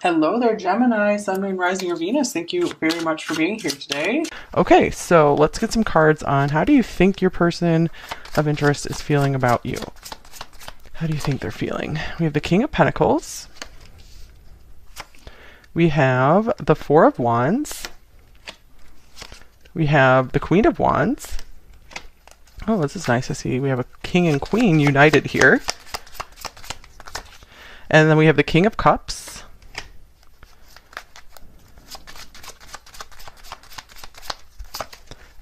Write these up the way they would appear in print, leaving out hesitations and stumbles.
Hello there, Gemini, Sun, Moon, Rising, or Venus. Thank you very much for being here today. Okay, so let's get some cards on how do you think your person of interest is feeling about you? How do you think they're feeling? We have the King of Pentacles. We have the Four of Wands. We have the Queen of Wands. Oh, this is nice to see. We have a King and Queen united here. And then we have the King of Cups.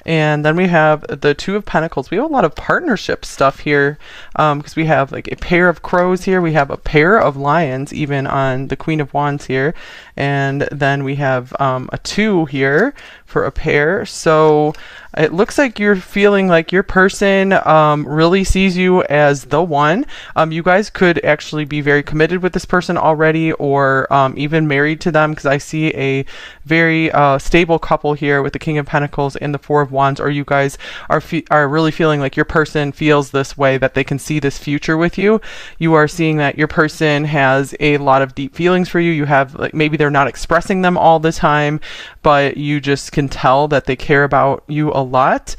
And then we have the Two of Pentacles. We have a lot of partnership stuff here because we have like a pair of crows here. We have a pair of lions even on the Queen of Wands here. And then we have a 2 here for a pair. So it looks like you're feeling like your person really sees you as the one. You guys could actually be very committed with this person already or even married to them because I see a very stable couple here with the King of Pentacles and the Four of Wands, or you guys are really feeling like your person feels this way, that they can see this future with you. You are seeing that your person has a lot of deep feelings for you. You have like maybe they're not expressing them all the time, but you just can tell that they care about you a lot.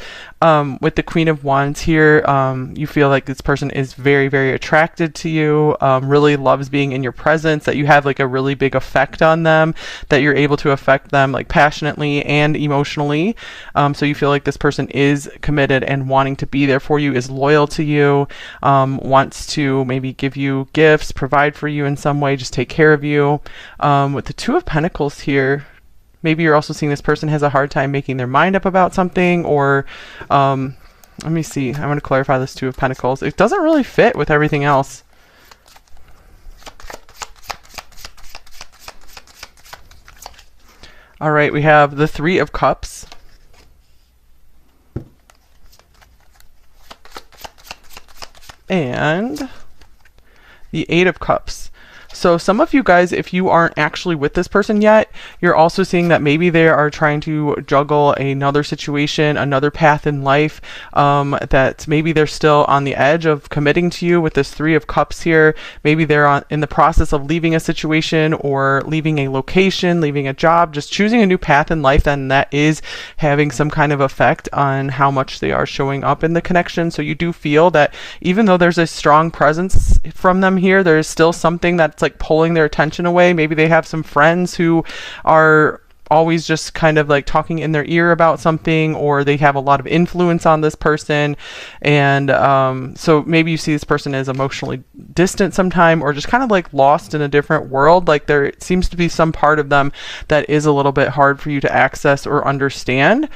With the Queen of Wands here, you feel like this person is very, very attracted to you, really loves being in your presence, that you have like a really big effect on them, that you're able to affect them like passionately and emotionally. So you feel like this person is committed and wanting to be there for you, is loyal to you, wants to maybe give you gifts, provide for you in some way, just take care of you. With the Two of Pentacles here, maybe you're also seeing this person has a hard time making their mind up about something, or let me see. I'm going to clarify this Two of Pentacles. It doesn't really fit with everything else. All right, we have the Three of Cups. And the Eight of Cups. So some of you guys, if you aren't actually with this person yet, you're also seeing that maybe they are trying to juggle another situation, another path in life, that maybe they're still on the edge of committing to you with this Three of Cups here. Maybe they're in the process of leaving a situation or leaving a location, leaving a job, just choosing a new path in life, then that is having some kind of effect on how much they are showing up in the connection. So you do feel that even though there's a strong presence from them here, there's still something that's like pulling their attention away. Maybe they have some friends who are always just kind of like talking in their ear about something, or they have a lot of influence on this person. And so maybe you see this person as emotionally distant sometime, or just kind of like lost in a different world. Like there seems to be some part of them that is a little bit hard for you to access or understand.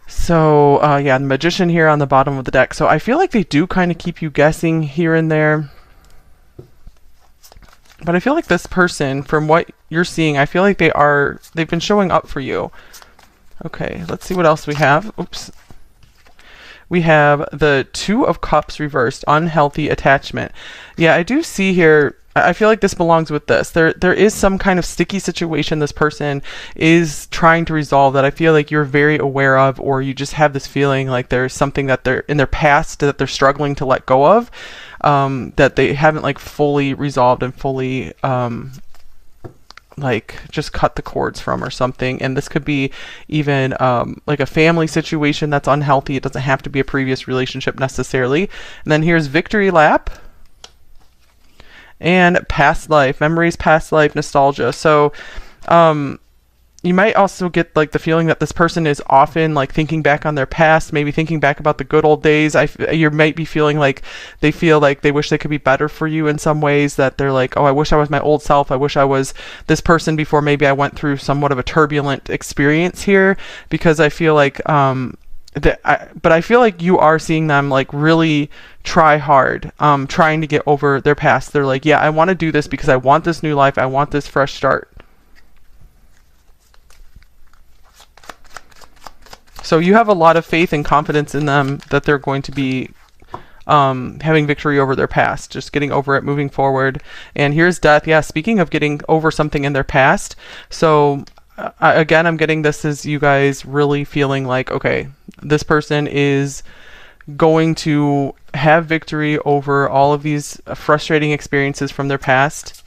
So yeah, the Magician here on the bottom of the deck. So I feel like they do kind of keep you guessing here and there. But I feel like this person, from what you're seeing, I feel like they've been showing up for you. Okay, let's see what else we have. Oops. We have the Two of Cups reversed, unhealthy attachment. Yeah, I do see here, I feel like this belongs with this. There is some kind of sticky situation this person is trying to resolve that I feel like you're very aware of, or you just have this feeling like there's something that they're in their past that they're struggling to let go of, that they haven't like fully resolved and fully like just cut the cords from or something. And this could be even like a family situation that's unhealthy. It doesn't have to be a previous relationship necessarily. And then here's Victory Lap and past life memories, past life nostalgia. So you might also get like the feeling that this person is often like thinking back on their past, maybe thinking back about the good old days. You might be feeling like they feel like they wish they could be better for you in some ways, that they're like, oh, I wish I was my old self. I wish I was this person before maybe I went through somewhat of a turbulent experience here, because I feel like but I feel like you are seeing them like really try hard, trying to get over their past. They're like, yeah, I want to do this because I want this new life. I want this fresh start. So you have a lot of faith and confidence in them that they're going to be having victory over their past, just getting over it, moving forward. And here's Death. Yeah, speaking of getting over something in their past. So again, I'm getting this as you guys really feeling like, okay, this person is going to have victory over all of these frustrating experiences from their past.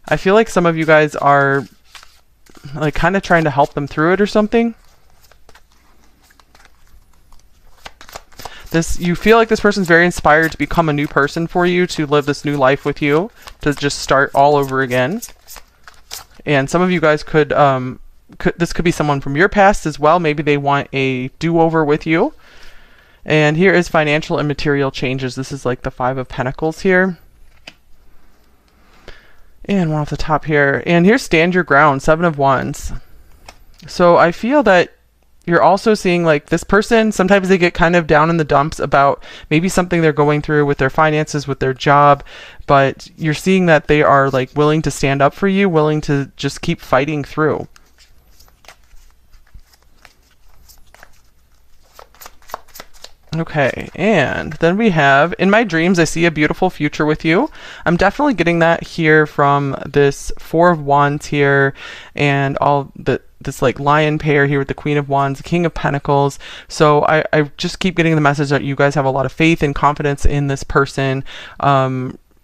I feel like some of you guys are like kind of trying to help them through it or something. You feel like this person's very inspired to become a new person for you, to live this new life with you, to just start all over again. And some of you guys this could be someone from your past as well. Maybe they want a do-over with you. And here is financial and material changes. This is like the 5 of Pentacles here. And one off the top here. And here's stand your ground, 7 of Wands. So I feel that you're also seeing like this person, sometimes they get kind of down in the dumps about maybe something they're going through with their finances, with their job, but you're seeing that they are like willing to stand up for you, willing to just keep fighting through. Okay, and then we have, in my dreams, I see a beautiful future with you. I'm definitely getting that here from this 4 of Wands here, and this like lion pair here with the Queen of Wands, the King of Pentacles. So I just keep getting the message that you guys have a lot of faith and confidence in this person,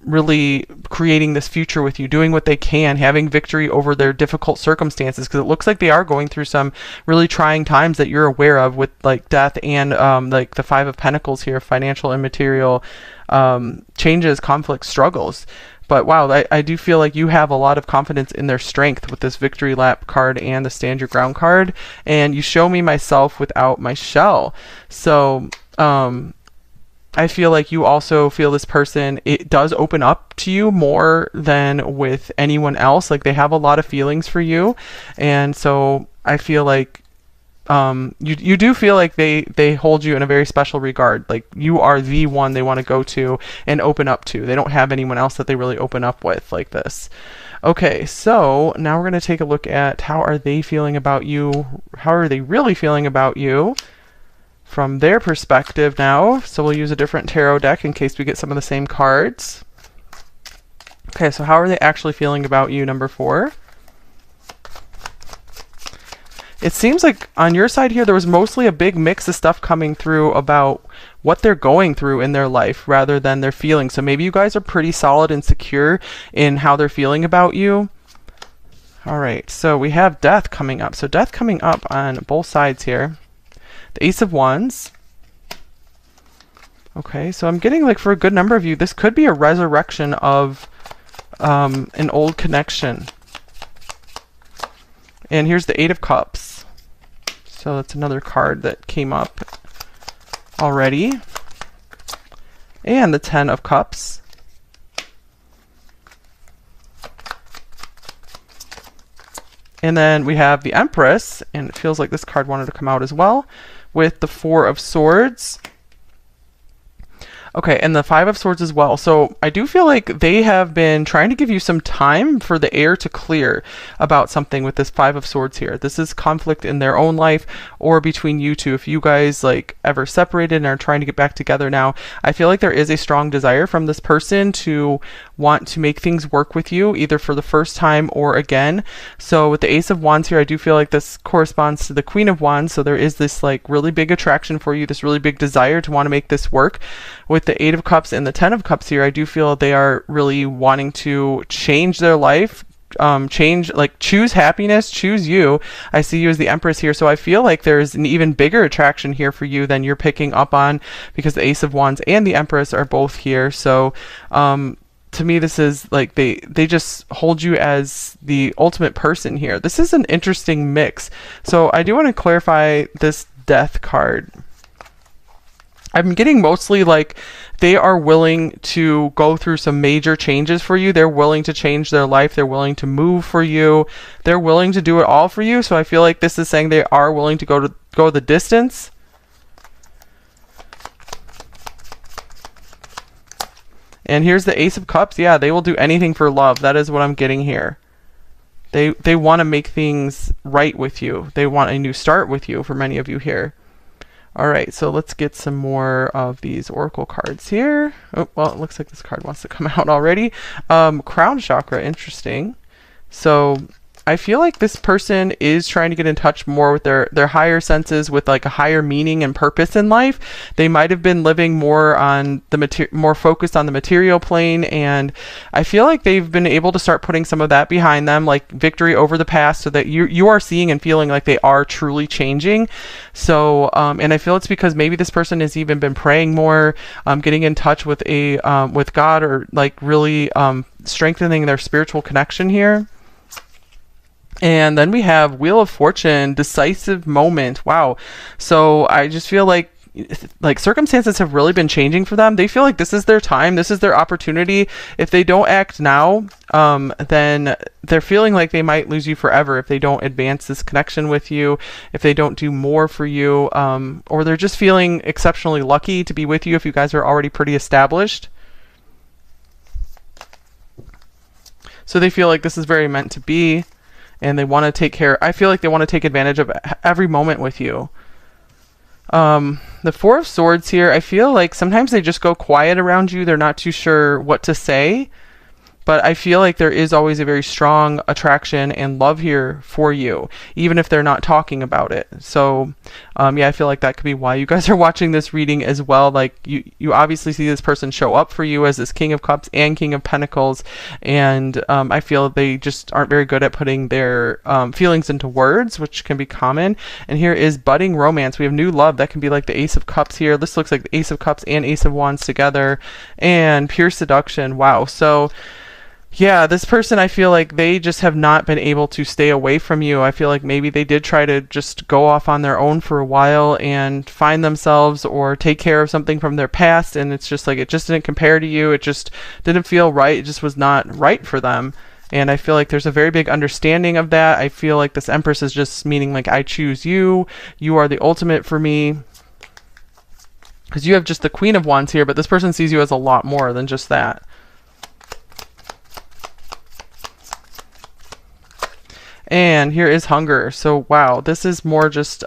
really creating this future with you, doing what they can, having victory over their difficult circumstances, because it looks like they are going through some really trying times that you're aware of, with like death and like the 5 of Pentacles here, financial and material changes, conflicts, struggles. But wow, I do feel like you have a lot of confidence in their strength with this victory lap card and the stand your ground card, and you show me myself without my shell. So I feel like you also feel this person, it does open up to you more than with anyone else. Like they have a lot of feelings for you. And so I feel like you do feel like they hold you in a very special regard. Like you are the one they want to go to and open up to. They don't have anyone else that they really open up with like this. Okay, so now we're going to take a look at how are they feeling about you? How are they really feeling about you from their perspective now? So we'll use a different tarot deck in case we get some of the same cards. Okay, so how are they actually feeling about you, number 4? It seems like on your side here, there was mostly a big mix of stuff coming through about what they're going through in their life rather than their feelings. So maybe you guys are pretty solid and secure in how they're feeling about you. All right, so we have death coming up. So death coming up on both sides here. The Ace of Wands. Okay, so I'm getting like for a good number of you, this could be a resurrection of an old connection. And here's the 8 of Cups. So that's another card that came up already. And the 10 of Cups. And then we have the Empress, and it feels like this card wanted to come out as well, with the 4 of Swords. Okay, and the 5 of Swords as well. So I do feel like they have been trying to give you some time for the air to clear about something with this 5 of Swords here. This is conflict in their own life or between you two. If you guys like ever separated and are trying to get back together now, I feel like there is a strong desire from this person to want to make things work with you, either for the first time or again. So with the Ace of Wands here, I do feel like this corresponds to the Queen of Wands. So there is this like really big attraction for you, this really big desire to want to make this work. With the 8 of Cups and the 10 of Cups here, I do feel they are really wanting to change their life, choose happiness, choose you. I see you as the Empress here, so I feel like there's an even bigger attraction here for you than you're picking up on, because the Ace of Wands and the Empress are both here. So to me, this is like they just hold you as the ultimate person here. This is an interesting mix. So I do want to clarify this Death card. I'm getting mostly like they are willing to go through some major changes for you. They're willing to change their life. They're willing to move for you. They're willing to do it all for you. So I feel like this is saying they are willing to go the distance. And here's the Ace of Cups. Yeah, they will do anything for love. That is what I'm getting here. They want to make things right with you. They want a new start with you for many of you here. All right, so let's get some more of these oracle cards here. Oh, well, it looks like this card wants to come out already. Crown chakra, interesting. So I feel like this person is trying to get in touch more with their higher senses, with like a higher meaning and purpose in life. They might have been living more on the more focused on the material plane, and I feel like they've been able to start putting some of that behind them, like victory over the past, so that you are seeing and feeling like they are truly changing. So and I feel it's because maybe this person has even been praying more, getting in touch with with God, or like really strengthening their spiritual connection here. And then we have Wheel of Fortune, decisive moment. Wow. So I just feel like circumstances have really been changing for them. They feel like this is their time. This is their opportunity. If they don't act now, then they're feeling like they might lose you forever if they don't advance this connection with you, if they don't do more for you, or they're just feeling exceptionally lucky to be with you if you guys are already pretty established. So they feel like this is very meant to be. And they want to take care. I feel like they want to take advantage of every moment with you. The Four of Swords here, I feel like sometimes they just go quiet around you. They're not too sure what to say. But I feel like there is always a very strong attraction and love here for you, even if they're not talking about it. So, yeah, I feel like that could be why you guys are watching this reading as well. Like, you obviously see this person show up for you as this King of Cups and King of Pentacles, and I feel they just aren't very good at putting their feelings into words, which can be common. And here is budding romance. We have new love. That can be like the Ace of Cups here. This looks like the Ace of Cups and Ace of Wands together, and pure seduction. Wow. So, yeah, this person, I feel like they just have not been able to stay away from you. I feel like maybe they did try to just go off on their own for a while and find themselves or take care of something from their past, and it's just like it just didn't compare to you. It just didn't feel right. It just was not right for them. And I feel like there's a very big understanding of that. I feel like this Empress is just meaning like, I choose you. You are the ultimate for me. Because you have just the Queen of Wands here, but this person sees you as a lot more than just that. And here is hunger. So wow, this is more just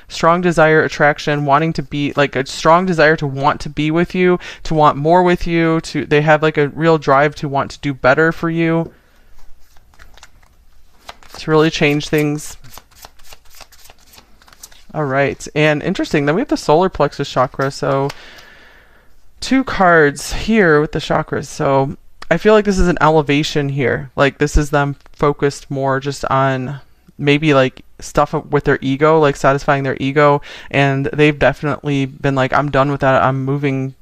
strong desire, attraction, wanting to be, like a strong desire to want to be with you, to want more with you, they have like a real drive to want to do better for you, to really change things. All right, and interesting, then we have the solar plexus chakra. So 2 cards here with the chakras. So I feel like this is an elevation here. Like this is them focused more just on maybe like stuff with their ego, like satisfying their ego. And they've definitely been like, I'm done with that. I'm moving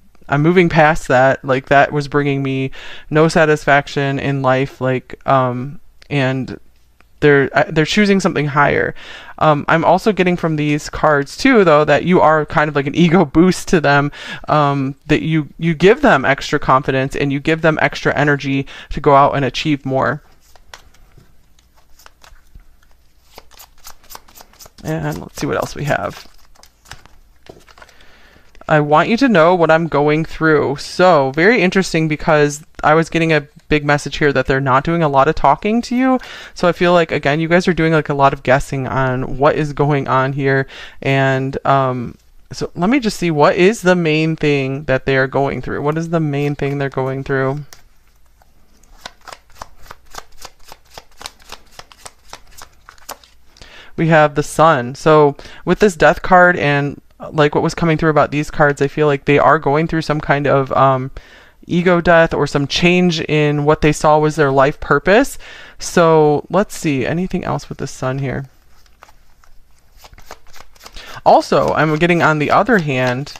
past that. Like that was bringing me no satisfaction in life. Like, and they're choosing something higher. I'm also getting from these cards too, though, that you are kind of like an ego boost to them, that you give them extra confidence and you give them extra energy to go out and achieve more. And let's see what else we have. I want you to know what I'm going through. So very interesting, because I was getting a big message here that they're not doing a lot of talking to you. So I feel like, again, you guys are doing like a lot of guessing on what is going on here. And so let me just see, what is the main thing that they are going through? What is the main thing they're going through? We have the Sun. So with this Death card and like what was coming through about these cards, I feel like they are going through some kind of ego death or some change in what they saw was their life purpose. So let's see, anything else with the Sun here? Also, I'm getting, on the other hand,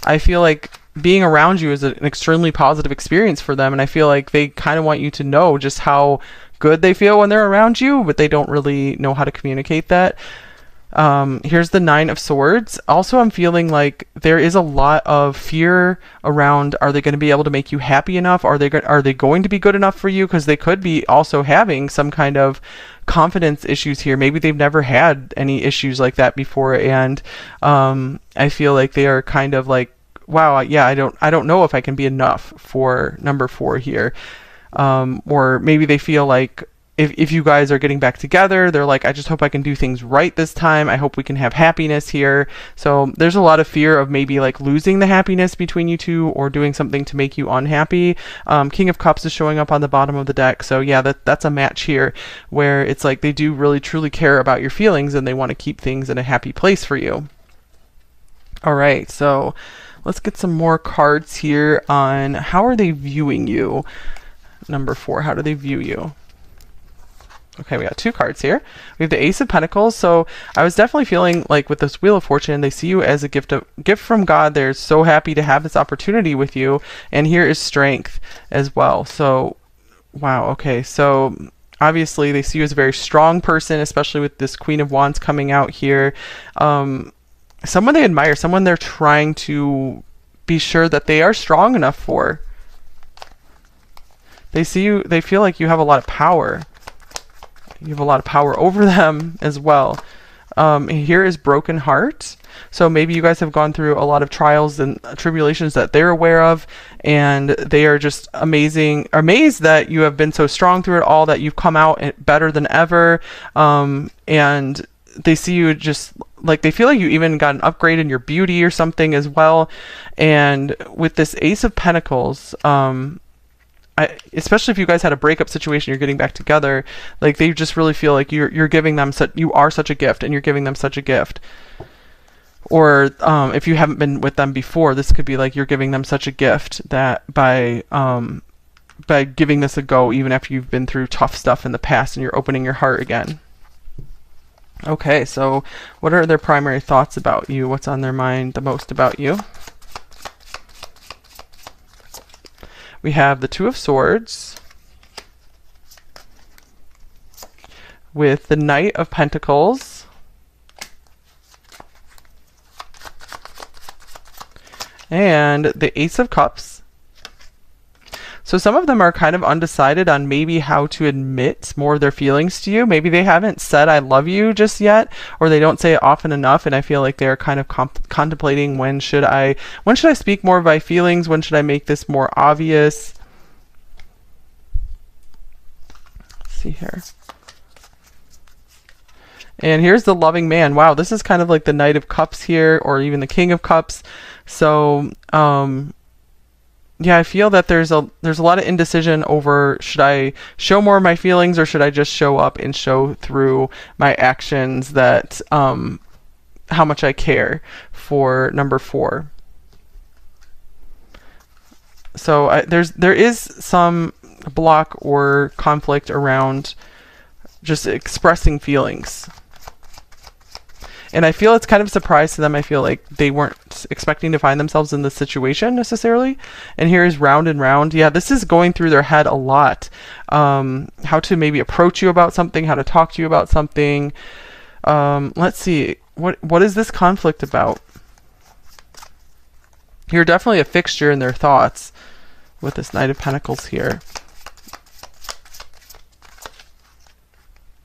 I feel like being around you is an extremely positive experience for them, and I feel like they kind of want you to know just how good they feel when they're around you, but they don't really know how to communicate that. Here's the Nine of Swords. Also, I'm feeling like there is a lot of fear around, are they going to be able to make you happy enough? Are they going to be good enough for you? Because they could be also having some kind of confidence issues here. Maybe they've never had any issues like that before, and I feel like they are kind of like, wow, yeah, I don't know if I can be enough for number 4 here. Or maybe they feel like if you guys are getting back together, they're like, I just hope I can do things right this time. I hope we can have happiness here. So there's a lot of fear of maybe like losing the happiness between you two or doing something to make you unhappy. King of Cups is showing up on the bottom of the deck. So yeah, that's a match here where it's like they do really truly care about your feelings and they want to keep things in a happy place for you. All right, so let's get some more cards here on how are they viewing you. Number 4, how do they view you? Okay, we got 2 cards here. We have the Ace of Pentacles. So I was definitely feeling like with this Wheel of Fortune, they see you as a gift from God. They're so happy to have this opportunity with you. And here is Strength as well. So, wow, okay. So obviously they see you as a very strong person, especially with this Queen of Wands coming out here. Someone they admire, someone they're trying to be sure that they are strong enough for. They see you, they feel like you have a lot of power. You have a lot of power over them as well. Here is Broken Heart. So maybe you guys have gone through a lot of trials and tribulations that they're aware of, and they are just amazed that you have been so strong through it all, that you've come out better than ever. And they see you just like, they feel like you even got an upgrade in your beauty or something as well. And with this Ace of Pentacles, especially if you guys had a breakup situation, you're getting back together, like they just really feel like you're giving them you are such a gift, and you're giving them such a gift. Or if you haven't been with them before, this could be like you're giving them such a gift that by giving this a go, even after you've been through tough stuff in the past, and you're opening your heart again. Okay, so what are their primary thoughts about you? What's on their mind the most about you? We have the Two of Swords with the Knight of Pentacles and the Ace of Cups. So some of them are kind of undecided on maybe how to admit more of their feelings to you. Maybe they haven't said I love you just yet, or they don't say it often enough, and I feel like they're kind of contemplating when should I speak more of my feelings? When should I make this more obvious? Let's see here. And here's the Loving Man. Wow, this is kind of like the Knight of Cups here, or even the King of Cups. So yeah, I feel that there's a lot of indecision over, should I show more of my feelings, or should I just show up and show through my actions that how much I care for number 4. So there is some block or conflict around just expressing feelings. And I feel it's kind of a surprise to them. I feel like they weren't expecting to find themselves in this situation necessarily. And here is Round and Round. Yeah, this is going through their head a lot. How to maybe approach you about something, how to talk to you about something. Let's see. What is this conflict about? You're definitely a fixture in their thoughts with this Knight of Pentacles here.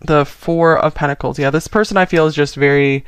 The Four of Pentacles. Yeah, this person I feel is just very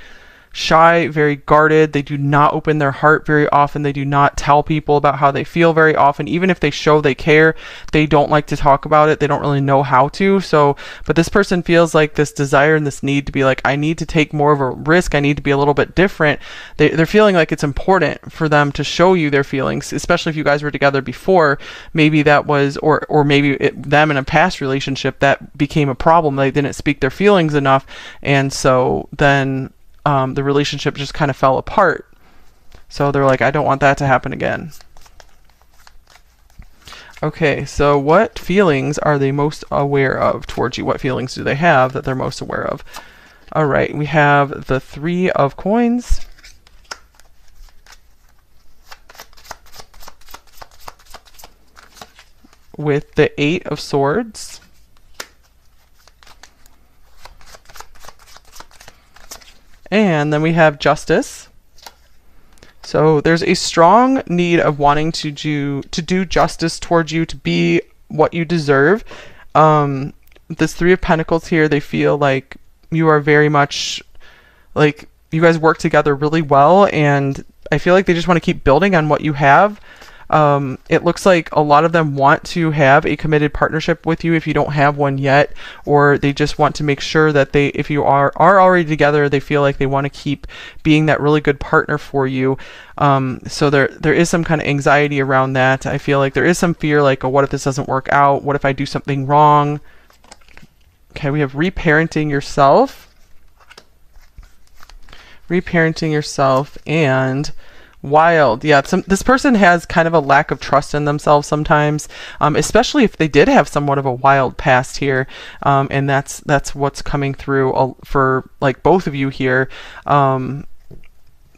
shy, very guarded. They do not open their heart very often. They do not tell people about how they feel very often. Even if they show they care, they don't like to talk about it. They don't really know how to. So, but this person feels like this desire and this need to be like, I need to take more of a risk. I need to be a little bit different. They're feeling like it's important for them to show you their feelings, especially if you guys were together before. Maybe that was, or maybe them in a past relationship that became a problem. They didn't speak their feelings enough. And so then the relationship just kind of fell apart. So they're like, I don't want that to happen again. Okay, so what feelings are they most aware of towards you? What feelings do they have that they're most aware of? All right, we have the Three of Coins. With the Eight of Swords. And then we have Justice. So there's a strong need of wanting to do justice towards you, to be what you deserve. This Three of Pentacles here, they feel like you are very much like you guys work together really well, and I feel like they just want to keep building on what you have. It looks like a lot of them want to have a committed partnership with you if you don't have one yet, or they just want to make sure that if you are already together, they feel like they want to keep being that really good partner for you. So there is some kind of anxiety around that. I feel like there is some fear, like, oh, what if this doesn't work out? What if I do something wrong? Okay, we have reparenting yourself. Reparenting yourself and wild. Yeah, this person has kind of a lack of trust in themselves sometimes, especially if they did have somewhat of a wild past here, and that's what's coming through for like both of you here.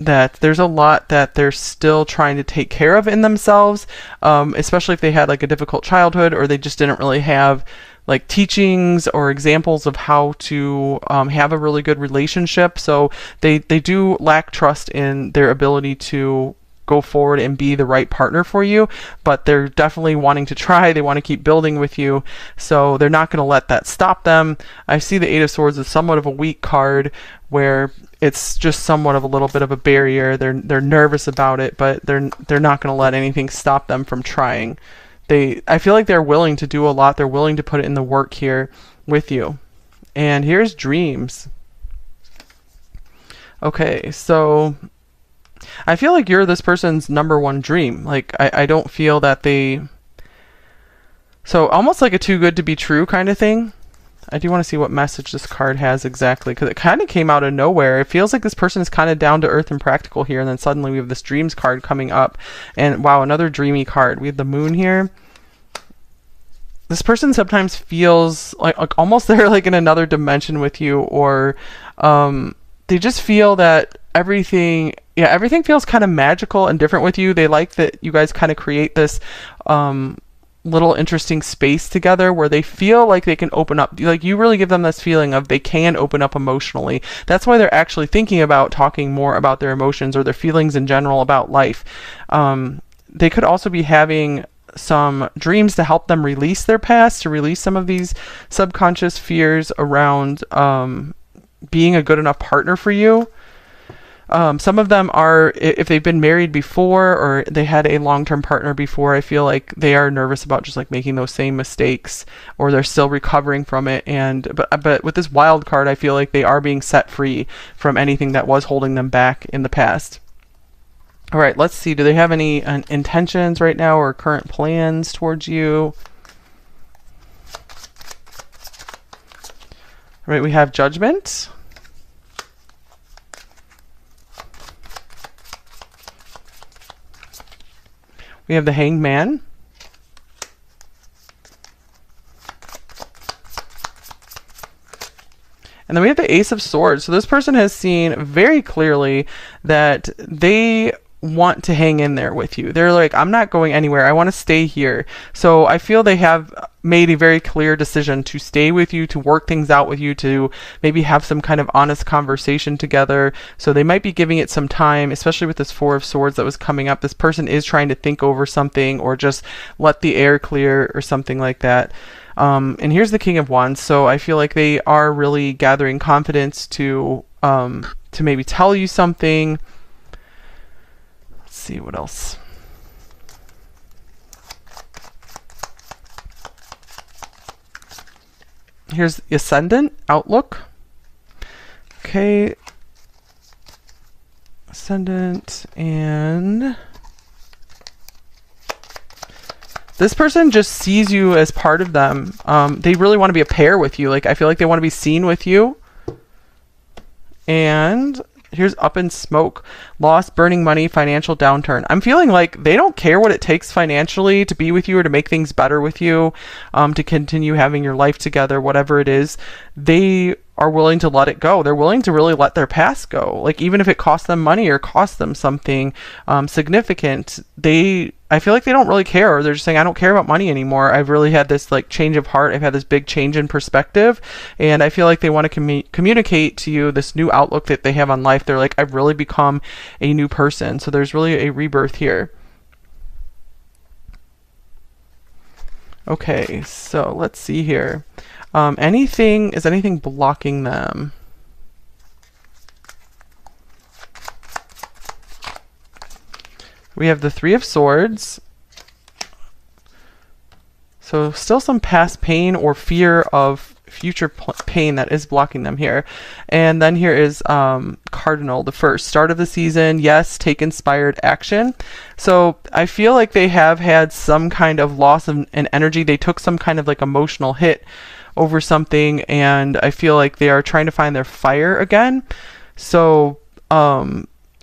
That there's a lot that they're still trying to take care of in themselves, especially if they had like a difficult childhood, or they just didn't really have like teachings or examples of how to have a really good relationship. So they do lack trust in their ability to go forward and be the right partner for you, but they're definitely wanting to try. They want to keep building with you, so they're not going to let that stop them. I see the Eight of Swords as somewhat of a weak card, where it's just somewhat of a little bit of a barrier. They're nervous about it, but they're not going to let anything stop them from trying. I feel like they're willing to do a lot. They're willing to put it in the work here with you. And here's dreams. Okay, so I feel like you're this person's number one dream. Like, I don't feel that so almost like a too good to be true kind of thing. I do want to see what message this card has exactly, because it kind of came out of nowhere. It feels like this person is kind of down to earth and practical here, and then suddenly we have this dreams card coming up. And wow, another dreamy card. We have the moon here. This person sometimes feels like almost they're like in another dimension with you, or they just feel that everything feels kind of magical and different with you. They like that you guys kind of create this little interesting space together where they feel like they can open up. Like, you really give them this feeling of they can open up emotionally. That's why they're actually thinking about talking more about their emotions or their feelings in general about life. They could also be having some dreams to help them release their past, to release some of these subconscious fears around being a good enough partner for you. Some of them are, if they've been married before or they had a long-term partner before, I feel like they are nervous about just like making those same mistakes, or they're still recovering from it. But with this wild card, I feel like they are being set free from anything that was holding them back in the past. All right, let's see. Do they have any intentions right now or current plans towards you? All right, we have Judgment. We have the Hanged Man. And then we have the Ace of Swords. So this person has seen very clearly that they want to hang in there with you. They're like, I'm not going anywhere. I want to stay here. So I feel they have made a very clear decision to stay with you, to work things out with you, to maybe have some kind of honest conversation together. So they might be giving it some time, especially with this Four of Swords that was coming up. This person is trying to think over something or just let the air clear or something like that. And here's the King of Wands. So I feel like they are really gathering confidence to maybe tell you something. Let's see what else. Here's the Ascendant outlook. Okay. Ascendant, and this person just sees you as part of them. They really want to be a pair with you. Like, I feel like they want to be seen with you. And here's Up in Smoke. Loss, burning money, financial downturn. I'm feeling like they don't care what it takes financially to be with you or to make things better with you, to continue having your life together, whatever it is. They are willing to let it go. They're willing to really let their past go. Like, even if it costs them money or costs them something significant, I feel like they don't really care. Or they're just saying, I don't care about money anymore. I've really had this like change of heart. I've had this big change in perspective. And I feel like they want to communicate to you this new outlook that they have on life. They're like, I've really become a new person. So there's really a rebirth here. Okay, so let's see here. Is anything blocking them? We have the Three of Swords, So still some past pain or fear of future pain that is blocking them here. And then here is Cardinal, the first. Start of the season, yes, take inspired action. So I feel like they have had some kind of loss of an energy. They took some kind of like emotional hit over something, and I feel like they are trying to find their fire again. So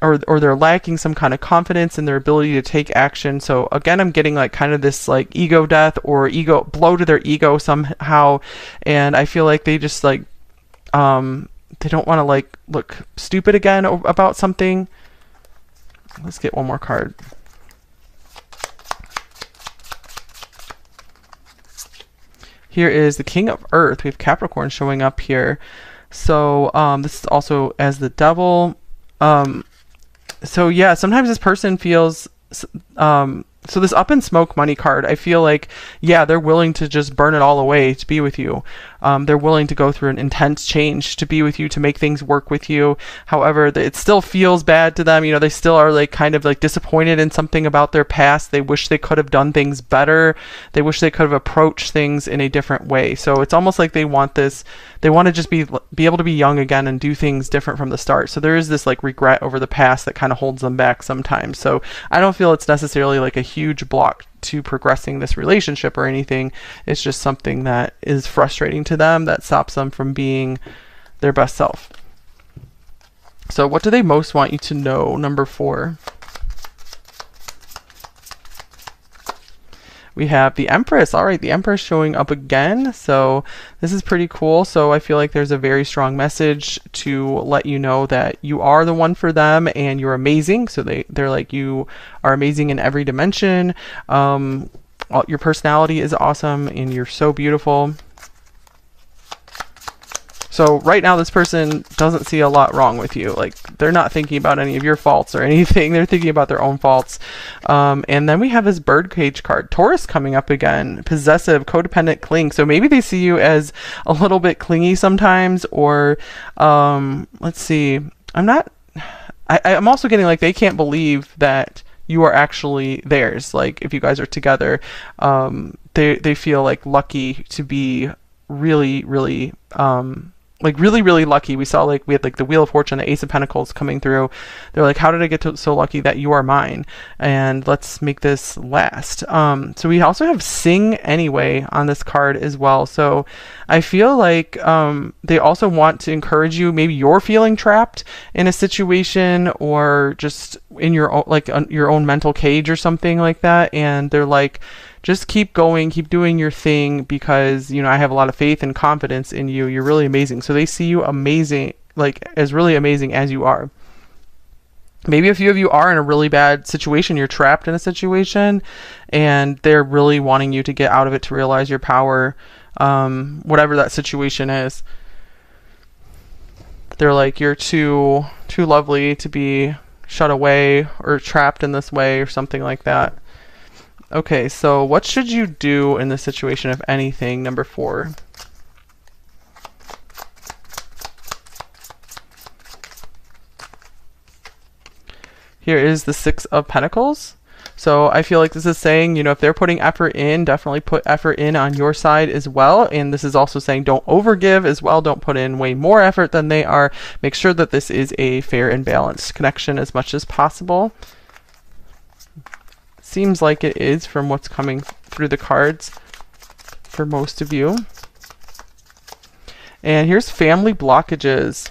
or they're lacking some kind of confidence in their ability to take action. So again, I'm getting like kind of this like ego death or ego blow to their ego somehow, and I feel like they just like they don't want to like look stupid again about something. Let's get one more card. Here is the King of Earth. We have Capricorn showing up here. So this is also as the Devil. So yeah, sometimes this person feels so this up in smoke money card, I feel like, yeah, they're willing to just burn it all away to be with you. They're willing to go through an intense change to be with you, to make things work with you. However, it still feels bad to them. You know, they still are like kind of like disappointed in something about their past. They wish they could have done things better. They wish they could have approached things in a different way. So it's almost like they want this, they want to just be able to be young again and do things different from the start. So there is this like regret over the past that kind of holds them back sometimes. So I don't feel it's necessarily like a huge block to progressing this relationship or anything. It's just something that is frustrating to them that stops them from being their best self. So what do they most want you to know? Number 4. We have the Empress. All right, the Empress showing up again. So this is pretty cool. So I feel like there's a very strong message to let you know that you are the one for them and you're amazing. So they're like, you are amazing in every dimension. Your personality is awesome and you're so beautiful. So right now, this person doesn't see a lot wrong with you. Like, they're not thinking about any of your faults or anything. They're thinking about their own faults. And then we have this birdcage card. Taurus coming up again. Possessive, codependent, cling. So maybe they see you as a little bit clingy sometimes. Or, let's see. I'm also getting like they can't believe that you are actually theirs. Like, if you guys are together, they feel like lucky to be really, really... like really lucky. We saw like we had like the Wheel of Fortune, the Ace of Pentacles coming through. They're like, how did I get so lucky that you are mine? And let's make this last. So we also have Sing Anyway on this card as well. So I feel like they also want to encourage you. Maybe you're feeling trapped in a situation or just in your own, like your own mental cage or something like that. And they're like, just keep going, keep doing your thing because, you know, I have a lot of faith and confidence in you. You're really amazing. So they see you amazing, like as really amazing as you are. Maybe a few of you are in a really bad situation. You're trapped in a situation and they're really wanting you to get out of it to realize your power, whatever that situation is. They're like, you're too lovely to be shut away or trapped in this way or something like that. Okay, so what should you do in this situation, if anything? Number 4. Here is the 6 of Pentacles. So I feel like this is saying, you know, if they're putting effort in, definitely put effort in on your side as well. And this is also saying don't overgive as well. Don't put in way more effort than they are. Make sure that this is a fair and balanced connection as much as possible. Seems like it is from what's coming through the cards for most of you. And here's family blockages.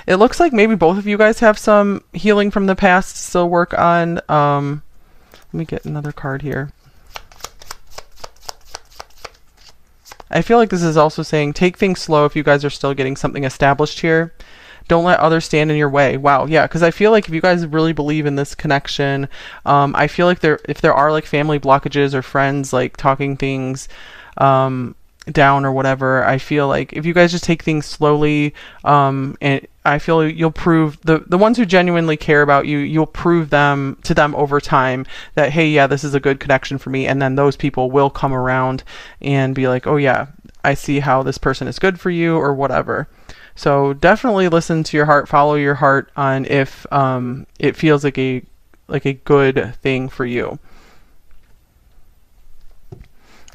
It looks like maybe both of you guys have some healing from the past to still work on. Let me get another card here. I feel like this is also saying take things slow if you guys are still getting something established here. Don't let others stand in your way. Wow, yeah, because I feel like if you guys really believe in this connection, I feel like if there are like family blockages or friends like talking things down or whatever, I feel like if you guys just take things slowly, and I feel you'll prove the ones who genuinely care about you, you'll prove them to them over time that, hey, yeah, this is a good connection for me, and then those people will come around and be like, oh yeah, I see how this person is good for you or whatever. So definitely listen to your heart, follow your heart on if it feels like a good thing for you.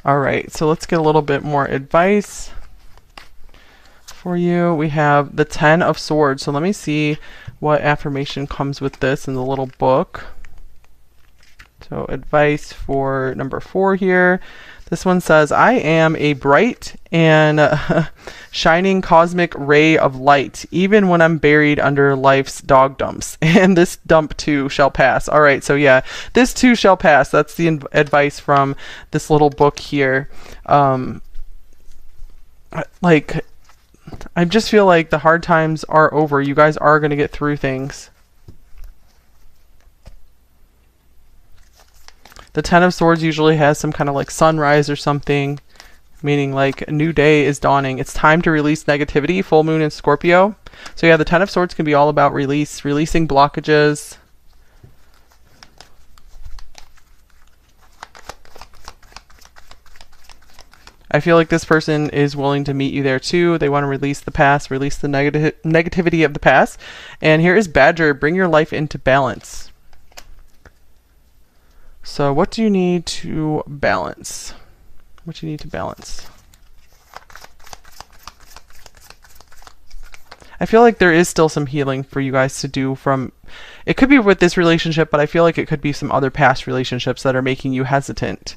All right, so let's get a little bit more advice for you. We have the 10 of Swords. So let me see what affirmation comes with this in the little book. So advice for number 4 here. This one says, I am a bright and shining cosmic ray of light, even when I'm buried under life's dog dumps. And this dump too shall pass. All right, so yeah, this too shall pass. That's the advice from this little book here. Like, I just feel like the hard times are over. You guys are going to get through things. The 10 of Swords usually has some kind of like sunrise or something, meaning like a new day is dawning. It's time to release negativity, full moon in Scorpio. So yeah, the 10 of Swords can be all about releasing blockages. I feel like this person is willing to meet you there too. They want to release the past, release the negativity of the past. And here is Badger, bring your life into balance. So what do you need to balance? What do you need to balance? I feel like there is still some healing for you guys to do from, it could be with this relationship, but I feel like it could be some other past relationships that are making you hesitant.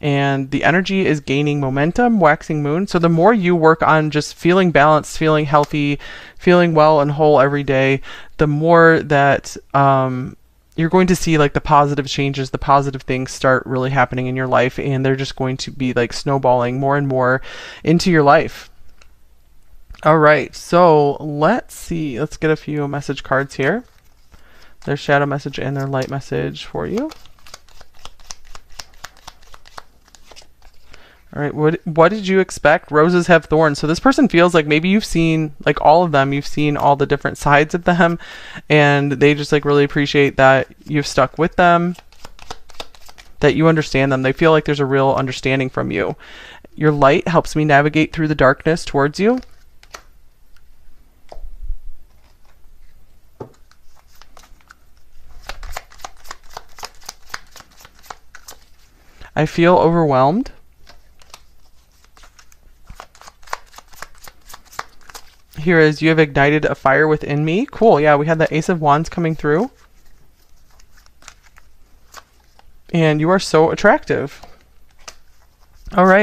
And the energy is gaining momentum, waxing moon. So the more you work on just feeling balanced, feeling healthy, feeling well and whole every day, the more that you're going to see like the positive changes, the positive things start really happening in your life, and they're just going to be like snowballing more and more into your life. All right, so let's see. Let's get a few message cards here. Their shadow message and their light message for you. All right, what did you expect? Roses have thorns. So this person feels like maybe you've seen like all of them, you've seen all the different sides of them, and they just like really appreciate that you've stuck with them, that you understand them. They feel like there's a real understanding from you. Your light helps me navigate through the darkness towards you. I feel overwhelmed. Here is, you have ignited a fire within me. Cool. Yeah, we had the Ace of Wands coming through. And you are so attractive. All right.